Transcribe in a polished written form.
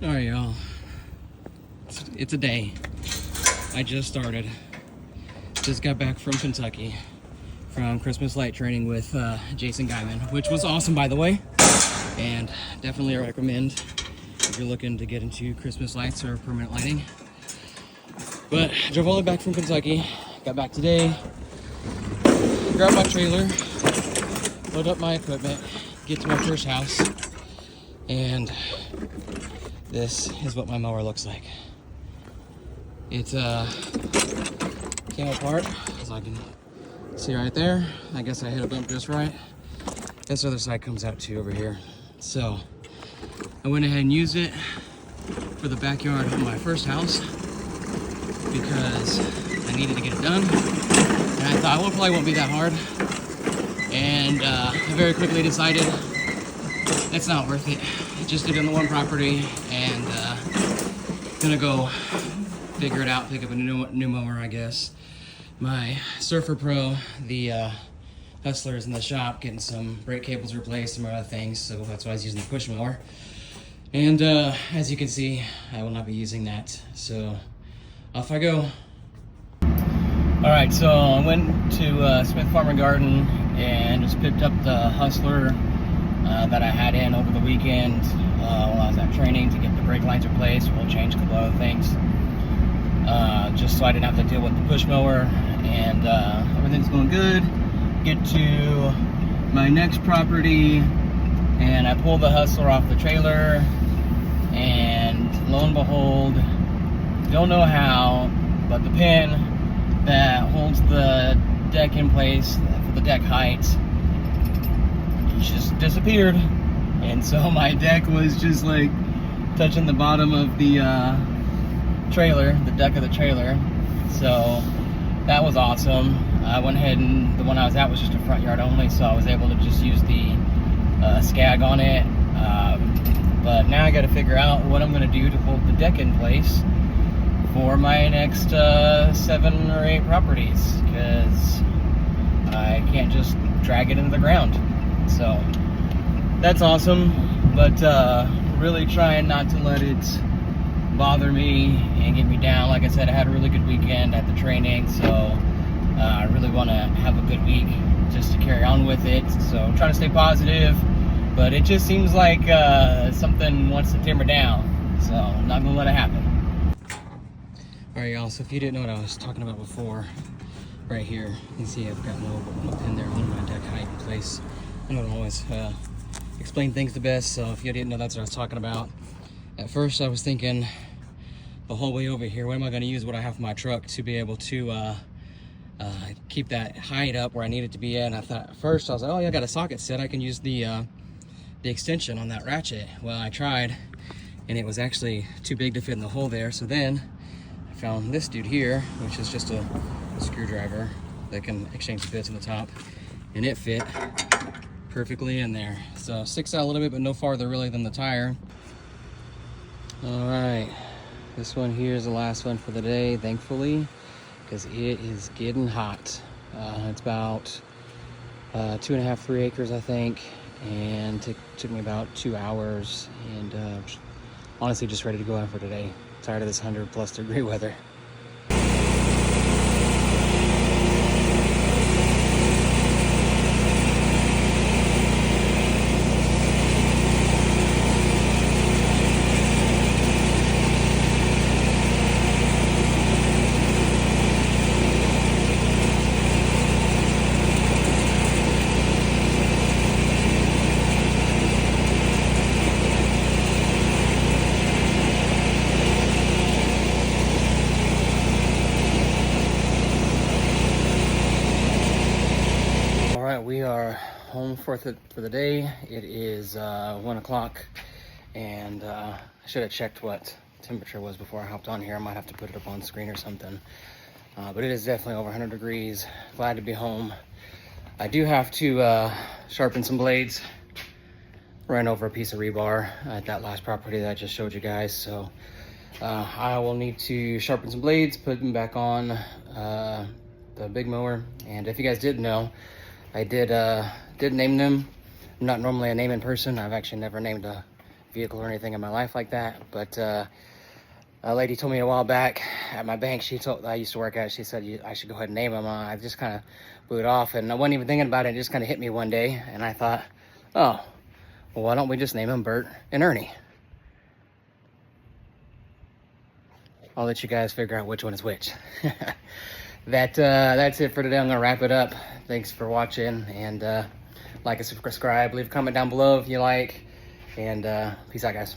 All right, y'all. It's a day. I just started. Just got back from Kentucky from Christmas light training with Jason Guyman, which was awesome, by the way. And definitely I recommend if you're looking to get into Christmas lights or permanent lighting. But I drove all the way back from Kentucky. Got back today. Grabbed my trailer. Load up my equipment. Get to my first house. And this is what my mower looks like. It came apart, as I can see right there. I guess I hit a bump just right. This other side comes out too over here. So I went ahead and used it for the backyard of my first house because I needed to get it done. And I thought, well, it probably won't be that hard. And I very quickly decided it's not worth it. I just did it on the one property, and gonna go figure it out, pick up a new mower, I guess. My Surfer Pro, the Hustler, is in the shop getting some brake cables replaced, some other things, so that's why I was using the push mower. And as you can see, I will not be using that, so off I go. All right, so I went to Smith Farm and Garden and just picked up the Hustler that I had in over the weekend while I was at training to get the brake lines replaced. We'll change a couple other things just so I didn't have to deal with the push mower, and everything's going good. Get to my next property and I pull the Hustler off the trailer, and lo and behold, don't know how, but the pin that holds the deck in place for the deck height just disappeared, and so my deck was just like touching the bottom of the trailer, the deck of the trailer. So that was awesome. I went ahead, and the one I was at was just a front yard only, so I was able to just use the scag on it. But now I got to figure out what I'm going to do to hold the deck in place for my next 7 or 8 properties, because I can't just drag it into the ground. So that's awesome, but really trying not to let it bother me and get me down. Like I said, I had a really good weekend at the training, so I really want to have a good week just to carry on with it. So I'm trying to stay positive, but it just seems like something wants to tear me down, so I'm not going to let it happen. Alright, y'all, so if you didn't know what I was talking about before, right here, you can see I've got no pin there on my deck height in place. I don't always explain things the best, so if you didn't know, that's what I was talking about. At first I was thinking the whole way over here, what am I going to use what I have for my truck to be able to keep that height up where I need it to be at. And I thought at first, I was like, oh yeah, I got a socket set, I can use the extension on that ratchet. Well, I tried and it was actually too big to fit in the hole there, so then I found this dude here, which is just a screwdriver that can exchange the bits on the top, and it fit perfectly in there. So sticks out a little bit, but no farther really than the tire. All right, this one here is the last one for the day, thankfully, because it is getting hot. It's about 2.5, 3 acres, I think, and took me about 2 hours, and honestly just ready to go out for today. Tired of this 100+ degree weather. We are home for the day. It is 1 o'clock, and I should have checked what temperature was before I hopped on here. I might have to put it up on screen or something, but it is definitely over 100 degrees. Glad to be home. I do have to sharpen some blades. Ran over a piece of rebar at that last property that I just showed you guys, so I will need to sharpen some blades, put them back on the big mower. And if you guys didn't know, I did name them. I'm not normally a naming person. I've actually never named a vehicle or anything in my life like that. But a lady told me a while back at my bank, she told, I used to work at, she said I should go ahead and name him. I just kind of blew it off, and I wasn't even thinking about it. It just kind of hit me one day, and I thought, oh, well, why don't we just name them Bert and Ernie? I'll let you guys figure out which one is which. That's it for today. I'm gonna wrap it up. Thanks for watching, and like and subscribe. Leave a comment down below if you like, and peace out, guys.